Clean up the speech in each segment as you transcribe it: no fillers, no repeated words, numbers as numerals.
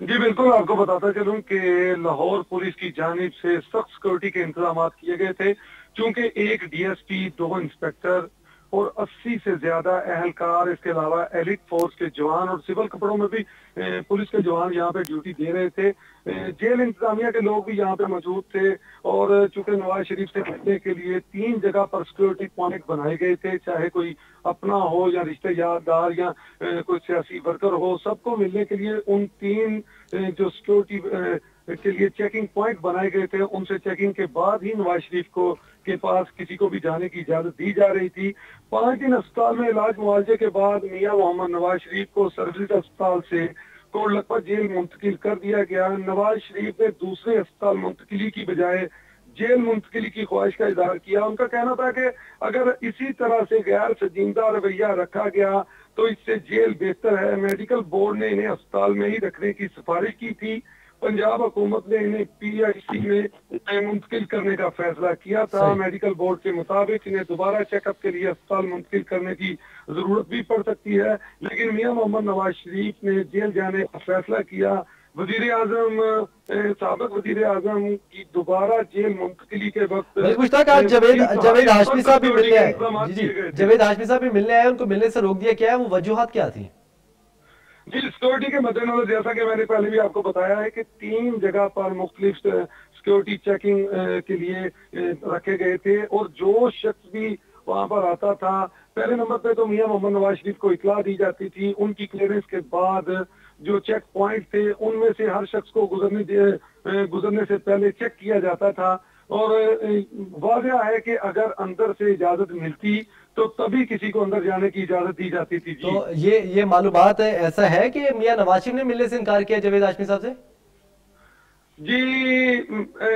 जी बिल्कुल, आपको बताता चलूं कि लाहौर पुलिस की जानिब से सख्त सिक्योरिटी के इंतजाम किए गए थे, चूंकि एक डीएसपी, 2 इंस्पेक्टर और 80 से ज्यादा अहलकार, इसके अलावा एलिट फोर्स के जवान और सिविल कपड़ों में भी पुलिस के जवान यहाँ पे ड्यूटी दे रहे थे। जेल इंतजामिया के लोग भी यहाँ पे मौजूद थे, और चूंकि नवाज शरीफ से मिलने के लिए 3 जगह पर सिक्योरिटी पॉइंट बनाए गए थे, चाहे कोई अपना हो या रिश्तेदार या कोई सियासी वर्कर हो, सबको मिलने के लिए उन 3 जो सिक्योरिटी के लिए चेकिंग पॉइंट बनाए गए थे, उनसे चेकिंग के बाद ही नवाज शरीफ को के पास किसी को भी जाने की इजाजत दी जा रही थी। 5 दिन अस्पताल में इलाज मुआवजे के बाद मियां मोहम्मद नवाज शरीफ को सर्विस अस्पताल से कोटलखपत जेल मुंतकिल कर दिया गया। नवाज शरीफ ने दूसरे अस्पताल मुंतकिली की बजाय जेल मुंतकिली की ख्वाहिश का इजहार किया। उनका कहना था कि अगर इसी तरह से गैर संजीदा रवैया रखा गया तो इससे जेल बेहतर है। मेडिकल बोर्ड ने इन्हें अस्पताल में ही रखने की सिफारिश की थी। पंजाब हुकूमत ने इन्हें पीआईसी में मुंतकिल करने का फैसला किया था। सही। मेडिकल बोर्ड के मुताबिक इन्हें दोबारा चेकअप के लिए अस्पताल मुंतकिल करने की जरूरत भी पड़ सकती है, लेकिन मियां मोहम्मद नवाज शरीफ ने जेल जाने का फैसला किया। वजीर आजम, साबिक वजीर आजम की दोबारा जेल मुंतकिली के वक्त बल्कि पूछता कि आज जावेद इंतहाई जावेद हाशमी सख्त साहब भी सिक्योरिटी मिलने के आए। इंतजाम जी जी, किए गए थे। जावेद हाशमी साहब भी मिलने आए, उनको मिलने से रोक दिया क्या है, वो वजूहत क्या थी? जी, सिक्योरिटी के मद्देनजर जैसा कि मैंने पहले भी आपको बताया है कि 3 जगह पर मुख्तलिफ सिक्योरिटी चेकिंग के लिए रखे गए थे, और जो शख्स भी वहां पर आता था, पहले नंबर पे तो मियां मोहम्मद नवाज शरीफ को इतला दी जाती थी। उनकी क्लियरेंस के बाद जो चेक पॉइंट थे उनमें से हर शख्स को गुजरने से पहले चेक किया जाता था, और वाजह है कि अगर अंदर से इजाजत मिलती तो तभी किसी को अंदर जाने की इजाजत दी जाती थी। तो जी ये मालूमात है, ऐसा है कि मियां नवाज शरीफ ने मिलने से इनकार किया जावेद हाशमी साहब से? जी,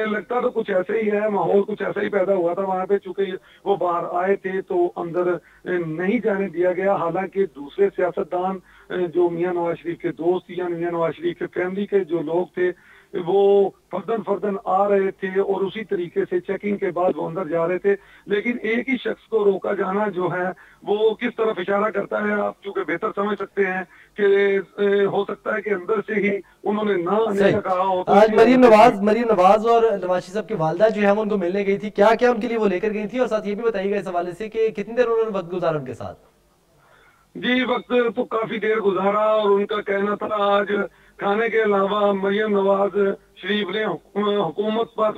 लगता तो कुछ ऐसे ही है, माहौल कुछ ऐसा ही पैदा हुआ था वहां पे, चूंकि वो बाहर आए थे तो अंदर नहीं जाने दिया गया। हालांकि दूसरे सियासतदान जो मियां नवाज शरीफ के दोस्त या मियां नवाज शरीफ के फैमिली के जो लोग थे, वो फर्दन फर्दन आ रहे थे और उसी तरीके से चेकिंग के बाद वो अंदर जा रहे थे। लेकिन एक ही शख्स को रोका जाना जो है वो किस तरफ इशारा करता है, आप चूंकि बेहतर समझ सकते हैं कि हो सकता है कि अंदर से ही उन्होंने ना आने सही। का कहा हो, तो आज इसी वजह से जी। मरीम नवाज और नवाज शरीफ साहब की वालदा जो है वो उनको मिलने गई थी, क्या क्या उनके लिए वो लेकर गई थी? और साथ ये भी बताइएगा इस हवाले से कि कितनी देर उन्होंने वक्त गुजारा उनके साथ? जी, वक्त तो काफी देर गुजारा, और उनका कहना था आज खाने के अलावा मरियम नवाज शरीफ ने हुकूमत पर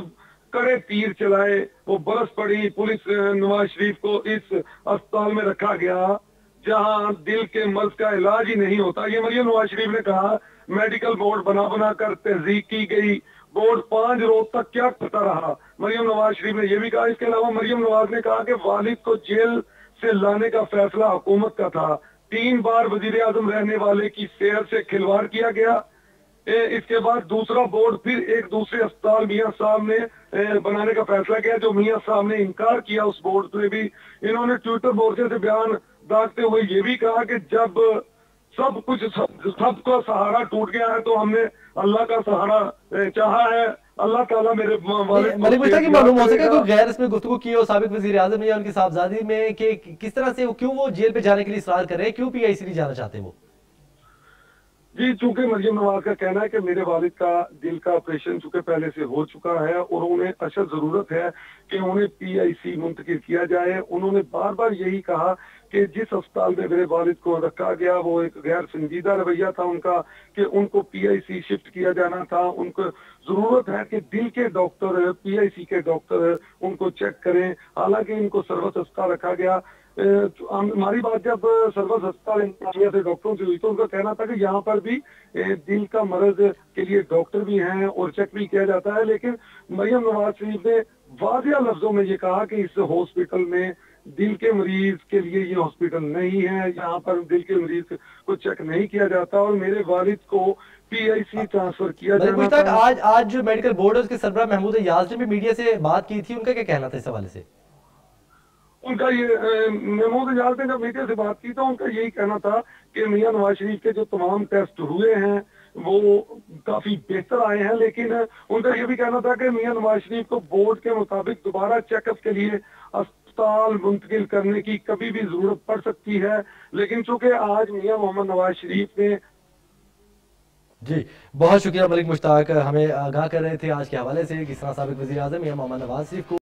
कड़े तीर चलाए। वो बरस पड़ी। पुलिस नवाज शरीफ को इस अस्पताल में रखा गया जहां दिल के मर्ज का इलाज ही नहीं होता, ये मरियम नवाज शरीफ ने कहा। मेडिकल बोर्ड बना बना कर तहजीक की गई। बोर्ड 5 रोज तक क्या करता रहा, मरियम नवाज शरीफ ने यह भी कहा। इसके अलावा मरियम नवाज ने कहा कि वालिद को जेल से लाने का फैसला हुकूमत का था। 3 बार वजीर आजम रहने वाले की सेहत से खिलवाड़ किया गया। इसके बाद दूसरा बोर्ड फिर एक दूसरे अस्पताल मियां साहब ने बनाने का फैसला किया, जो मियां साहब ने इनकार किया। उस बोर्ड पे भी इन्होंने ट्विटर मोर्चे से बयान दागते हुए ये भी कहा कि जब सब कुछ सबका सहारा टूट गया है तो हमने अल्लाह का सहारा चाहा है। अल्लाह ताला मेरे वालिद को मलिक मुश्ताक की सेहतयाब मालूम हो सके करेगा। कोई गैर इसमें गुफ्तगू की हो साबिक वजीर आजम या उनकी साहबजादी में कि किस तरह से क्यों वो जेल पे जाने के लिए इसरार कर रहे हैं, क्यों पीआईसी नहीं जाना चाहते वो? जी, चूंकि मरियम नवाज का कहना है कि मेरे वालिद का दिल का ऑपरेशन चूंकि पहले से हो चुका है और उन्हें अशद जरूरत है कि उन्हें पीआईसी मुंतकिल किया जाए। उन्होंने बार बार यही कहा कि जिस अस्पताल में मेरे वालिद को रखा गया वो एक गैर संजीदा रवैया था उनका, कि उनको पीआईसी शिफ्ट किया जाना था। उनको जरूरत है कि दिल के डॉक्टर, पीआईसी के डॉक्टर उनको चेक करें। हालांकि इनको सर्वस अस्पताल रखा गया। हमारी बात जब सर्वस अस्पताल इंतजामिया से डॉक्टरों से हुई तो उनका कहना था कि यहाँ पर भी दिल का मर्ज के लिए डॉक्टर भी हैं और चेक भी किया जाता है। लेकिन मरियम नवाज शरीफ ने वाजिया लफ्जों में ये कहा कि इस हॉस्पिटल में दिल के मरीज के लिए ये हॉस्पिटल नहीं है, यहाँ पर दिल के मरीज को चेक नहीं किया जाता, और मेरे वालिद को पीआईसी ट्रांसफर किया मलिक जाना मुश्ताक, था। आज आज जो मेडिकल बोर्ड है उसके सरबराह महमूद याज ने भी मीडिया से बात की थी, उनका क्या कहना था इस हवाले से? उनका ये महमूद इजाज ने जब मीडिया से बात की तो उनका यही कहना था कि मियां नवाज शरीफ के जो तमाम टेस्ट हुए हैं वो काफी बेहतर आए हैं। लेकिन उनका ये भी कहना था कि मियां नवाज शरीफ को बोर्ड के मुताबिक दोबारा चेकअप के लिए अस्पताल मुंतकिल करने की कभी भी जरूरत पड़ सकती है। लेकिन चूंकि आज मियां मोहम्मद नवाज शरीफ ने جی بہت شکریہ ملک مشتاق، ہمیں آگاہ کر رہے تھے آج کے حوالے سے کس طرح سابق وزیر اعظم یا محمد نواز شریف کو